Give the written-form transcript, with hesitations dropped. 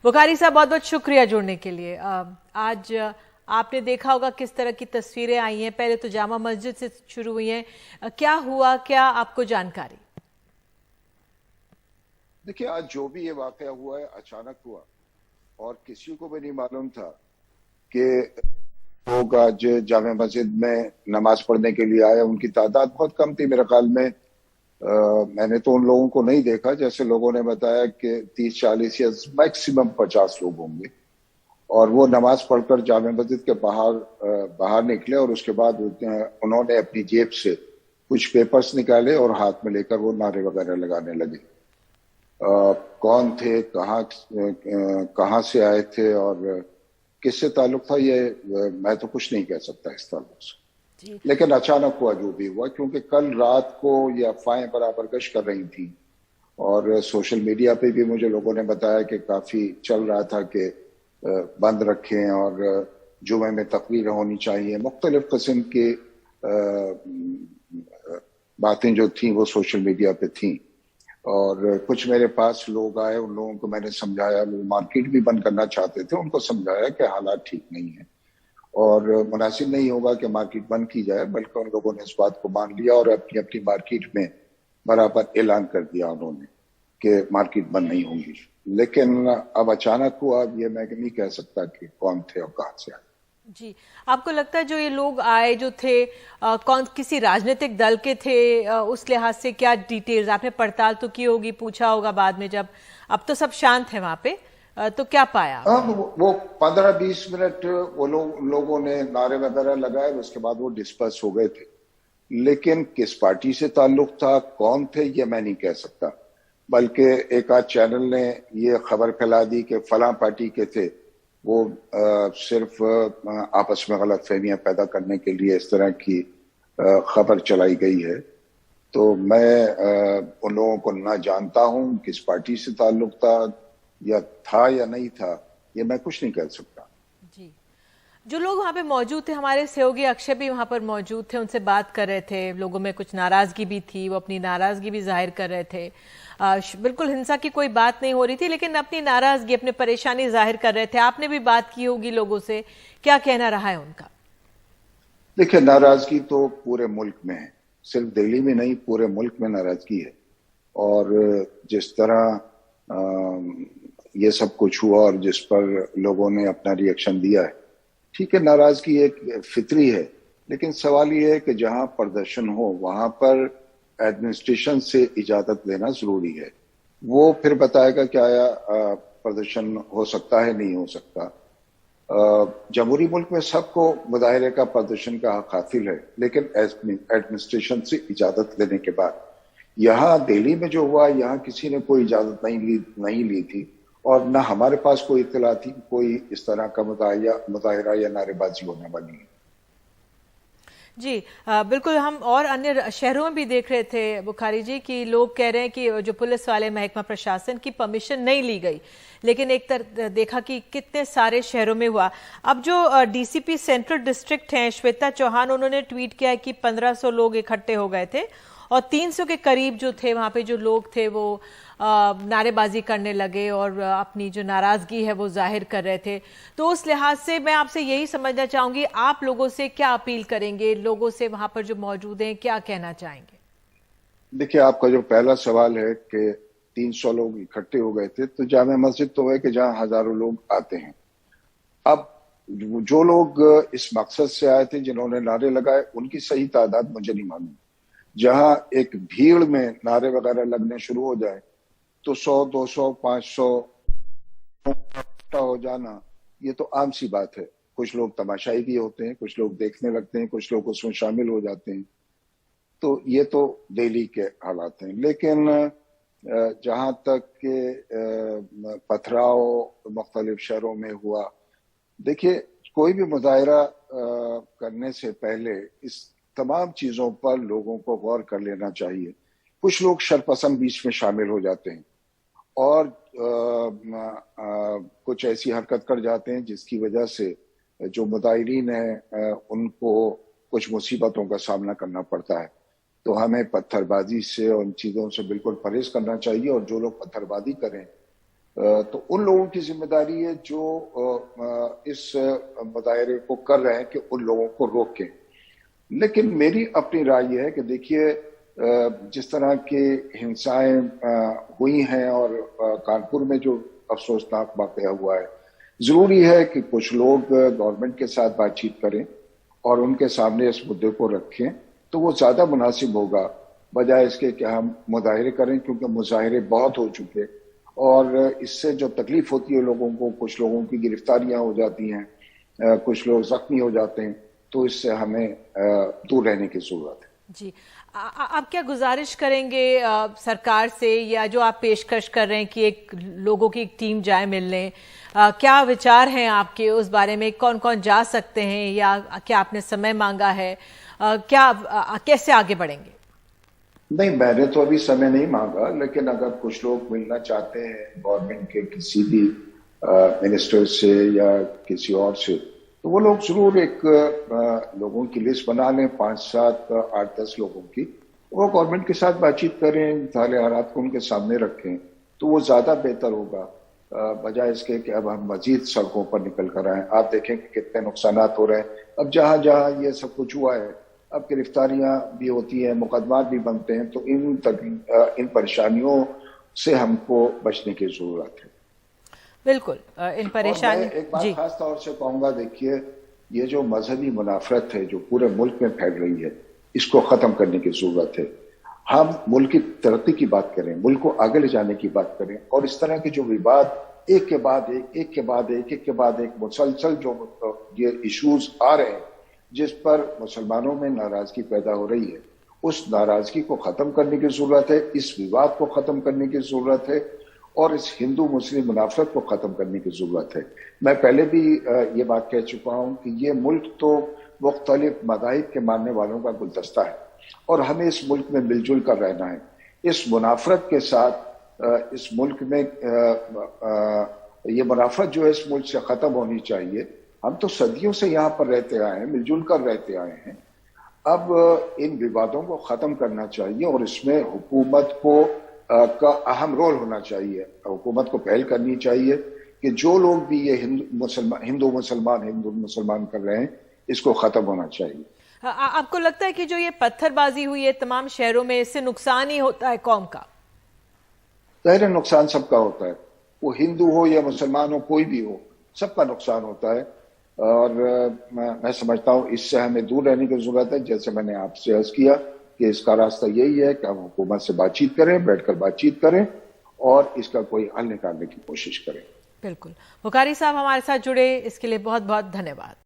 बुखारी साहब, बहुत बहुत शुक्रिया जुड़ने के लिए। आज आपने देखा होगा किस तरह की तस्वीरें आई हैं। पहले तो जामा मस्जिद से शुरू हुई हैं, क्या हुआ, क्या आपको जानकारी? देखिए, आज जो भी ये वाकया हुआ है अचानक हुआ और किसी को भी नहीं मालूम था कि लोग आज जामा मस्जिद में नमाज पढ़ने के लिए आए। उनकी तादाद बहुत कम थी मेरे ख्याल में। मैंने तो उन लोगों को नहीं देखा, जैसे लोगों ने बताया कि 30-40 या मैक्सिमम 50 लोग होंगे। और वो नमाज पढ़कर जामा मस्जिद के बाहर निकले और उसके बाद उन्होंने अपनी जेब से कुछ पेपर्स निकाले और हाथ में लेकर वो नारे वगैरह लगाने लगे। कौन थे, कहाँ से आए थे और किससे ताल्लुक था, ये मैं तो कुछ नहीं कह सकता इस ताल्लुक से। लेकिन अचानक हुआ जो भी हुआ, क्योंकि कल रात को ये अफवाहें बराबर गश्त कर रही थी और सोशल मीडिया पे भी मुझे लोगों ने बताया कि काफी चल रहा था कि बंद रखें और जुमे में तकरीर होनी चाहिए। मुख्तलिफ किस्म की बातें जो थी वो सोशल मीडिया पे थी। और कुछ मेरे पास लोग आए, उन लोगों को मैंने समझाया, वो मार्केट भी बंद करना चाहते थे, उनको समझाया कि हालात ठीक नहीं है और मुनासिब नहीं होगा कि मार्केट बंद की जाए। बल्कि उन लोगों ने इस बात को मान लिया और अपनी अपनी मार्केट में बराबर ऐलान कर दिया उन्होंने कि मार्केट बंद नहीं होंगी। लेकिन अब अचानक हुआ, अब ये मैं नहीं कह सकता कि कौन थे और कहां से आए। जी, आपको लगता है जो ये लोग आए जो थे कौन किसी राजनीतिक दल के थे? उस लिहाज से क्या डिटेल्स आपने पड़ताल तो की होगी, पूछा होगा बाद में, जब अब तो सब शांत है वहां पे, तो क्या पाया? वो 15-20 मिनट वो लोगों ने नारे वगैरह लगाए, उसके बाद वो डिस्पर्स हो गए थे। लेकिन किस पार्टी से ताल्लुक था, कौन थे, ये मैं नहीं कह सकता। बल्कि एक आध चैनल ने ये खबर फैला दी कि फलां पार्टी के थे। वो सिर्फ आपस में गलत फहमियां पैदा करने के लिए इस तरह की खबर चलाई गई है। तो मैं उन लोगों को ना जानता हूं, किस पार्टी से ताल्लुक था या नहीं था, ये मैं कुछ नहीं कह सकता। जी, जो लोग वहाँ पे मौजूद थे, हमारे सहयोगी अक्षय भी वहाँ पर मौजूद थे, उनसे बात कर रहे थे। लोगों में कुछ नाराजगी भी थी, वो अपनी नाराजगी भी जाहिर कर रहे थे। बिल्कुल हिंसा की कोई बात नहीं हो रही थी, लेकिन अपनी नाराजगी, अपनी परेशानी जाहिर कर रहे थे। आपने भी बात की होगी लोगों से, क्या कहना रहा है उनका? देखिए, नाराजगी तो पूरे मुल्क में है, सिर्फ दिल्ली में नहीं, पूरे मुल्क में नाराजगी है। और जिस तरह ये सब कुछ हुआ और जिस पर लोगों ने अपना रिएक्शन दिया है, ठीक है, नाराजगी एक फितरी है। लेकिन सवाल ये है कि जहां प्रदर्शन हो वहां पर एडमिनिस्ट्रेशन से इजाजत लेना जरूरी है। वो फिर बताएगा क्या प्रदर्शन हो सकता है, नहीं हो सकता। जमहूरी मुल्क में सबको मुजाहरे का, प्रदर्शन का हक हासिल है, लेकिन एडमिनिस्ट्रेशन से इजाजत लेने के बाद। यहाँ दिल्ली में जो हुआ, यहाँ किसी ने कोई इजाजत नहीं ली थी और ना हमारे पास कोई इत्तला थी कोई इस तरह का मुजाहिरा या नारेबाजी होने वाली है। जी, बिल्कुल। हम और अन्य शहरों में भी देख रहे थे बुखारी जी कि लोग कह रहे हैं कि जो पुलिस वाले, महकमा प्रशासन की परमिशन नहीं ली गई, लेकिन एक तरह देखा कि कितने सारे शहरों में हुआ। अब जो डीसीपी सेंट्रल डिस्ट्रिक्ट हैं श्वेता चौहान, उन्होंने ट्वीट किया है कि 1500 लोग इकट्ठे हो गए थे और 300 के करीब जो थे वहां पे जो लोग थे वो नारेबाजी करने लगे और अपनी जो नाराजगी है वो जाहिर कर रहे थे। तो उस लिहाज से मैं आपसे यही समझना चाहूंगी, आप लोगों से क्या अपील करेंगे? लोगों से वहां पर जो मौजूद हैं क्या कहना चाहेंगे? देखिए, आपका जो पहला सवाल है कि 300 लोग इकट्ठे हो गए थे, तो जामा मस्जिद तो है कि जहां हजारों लोग आते हैं। अब जो लोग इस मकसद से आए थे, जिन्होंने नारे लगाए, उनकी सही तादाद मुझे नहीं मालूम। जहां एक भीड़ में नारे वगैरह लगने शुरू हो जाए तो 100, 200, 500 हो जाना ये तो आम सी बात है। कुछ लोग तमाशाई भी होते हैं, कुछ लोग देखने लगते हैं, कुछ लोग उसमें शामिल हो जाते हैं। तो ये तो दिल्ली के हालात हैं। लेकिन जहां तक के पथराव मुख्तलिफ शहरों में हुआ, देखिए, कोई भी मुजाहिरा करने से पहले इस तमाम चीजों पर लोगों को गौर कर लेना चाहिए। कुछ लोग शरपसंद बीच में शामिल हो जाते हैं और कुछ ऐसी हरकत कर जाते हैं जिसकी वजह से जो मुजाहिरीन हैं उनको कुछ मुसीबतों का सामना करना पड़ता है। तो हमें पत्थरबाजी से और उन चीजों से बिल्कुल परहेज करना चाहिए और जो लोग पत्थरबाजी करें تو ان لوگوں کی ذمہ داری ہے جو اس مظاہرے کو کر رہے ہیں کہ ان لوگوں کو روکیں. لیکن میری اپنی رائے یہ ہے کہ دیکھیے جس طرح کی ہنسائیں ہوئی ہیں اور کانپور میں جو افسوسناک واقعہ ہوا ہے، ضروری ہے کہ کچھ لوگ گورنمنٹ کے ساتھ بات چیت کریں اور ان کے سامنے اس مدعے کو رکھیں تو وہ زیادہ مناسب ہوگا بجائے اس کے کہ ہم مظاہرے کریں، کیونکہ مظاہرے بہت ہو چکے اور اس سے جو تکلیف ہوتی ہے لوگوں کو، کچھ لوگوں کی گرفتاریاں ہو جاتی ہیں، کچھ لوگ زخمی ہو جاتے ہیں، تو اس سے ہمیں دور رہنے کی ضرورت ہے. جی آپ کیا گزارش کریں گے سرکار سے، یا جو آپ پیشکش کر رہے ہیں کہ ایک لوگوں کی ایک ٹیم جائے ملنے، کیا وچار ہیں آپ کے اس بارے میں؟ کون کون جا سکتے ہیں، یا کیا آپ نے سمے مانگا ہے؟ کیا کیسے آگے بڑھیں گے؟ نہیں، میں نے تو ابھی سمے نہیں مانگا، لیکن اگر کچھ لوگ ملنا چاہتے ہیں گورنمنٹ کے کسی بھی منسٹر سے یا کسی اور سے، تو وہ لوگ ضرور ایک لوگوں کی لسٹ بنا لیں، 5 7 8 10 لوگوں کی، وہ گورنمنٹ کے ساتھ بات چیت کریں، حالات کو ان کے سامنے رکھیں تو وہ زیادہ بہتر ہوگا بجائے اس کے کہ اب ہم مزید سڑکوں پر نکل کر آئیں. آپ دیکھیں کہ کتنے نقصانات ہو رہے ہیں. اب جہاں جہاں یہ سب کچھ ہوا ہے، اب گرفتاریاں بھی ہوتی ہیں، مقدمات بھی بنتے ہیں، تو ان پریشانیوں سے ہم کو بچنے کی ضرورت ہے. بالکل ان پریشانی. اور میں ایک بات خاص طور سے کہوں گا، دیکھیے یہ جو مذہبی منافرت ہے جو پورے ملک میں پھیل رہی ہے، اس کو ختم کرنے کی ضرورت ہے. ہم ملک کی ترقی کی بات کریں، ملک کو آگے لے جانے کی بات کریں، اور اس طرح کے جو وواد ایک کے بعد ایک مسلسل جو یہ ایشوز آ رہے ہیں جس پر مسلمانوں میں ناراضگی پیدا ہو رہی ہے، اس ناراضگی کو ختم کرنے کی ضرورت ہے، اس وواد کو ختم کرنے کی ضرورت ہے، اور اس ہندو مسلم منافرت کو ختم کرنے کی ضرورت ہے. میں پہلے بھی یہ بات کہہ چکا ہوں کہ یہ ملک تو مختلف مذاہب کے ماننے والوں کا گلدستہ ہے، اور ہمیں اس ملک میں مل جل کر رہنا ہے. اس منافرت کے ساتھ اس ملک میں یہ منافرت جو ہے اس ملک سے ختم ہونی چاہیے. ہم تو صدیوں سے یہاں پر رہتے آئے ہیں، مل جل کر رہتے آئے ہیں. اب ان ووادوں کو ختم کرنا چاہیے، اور اس میں حکومت کو کا اہم رول ہونا چاہیے. حکومت کو پہل کرنی چاہیے کہ جو لوگ بھی یہ ہندو مسلمان کر رہے ہیں، اس کو ختم ہونا چاہیے. آپ کو لگتا ہے کہ جو یہ پتھر بازی ہوئی ہے تمام شہروں میں، اس سے نقصان ہی ہوتا ہے قوم کا؟ ظاہر نقصان سب کا ہوتا ہے، وہ ہندو ہو یا مسلمان ہو، کوئی بھی ہو، سب کا نقصان ہوتا ہے. اور میں سمجھتا ہوں اس سے ہمیں دور رہنے کی ضرورت ہے. جیسے میں نے آپ سے عرض کیا کہ اس کا راستہ یہی ہے کہ ہم حکومت سے بات چیت کریں، بیٹھ کر بات چیت کریں اور اس کا کوئی حل نکالنے کی کوشش کریں. بالکل. بخاری صاحب ہمارے ساتھ جڑے، اس کے لیے بہت بہت دھنیہ واد.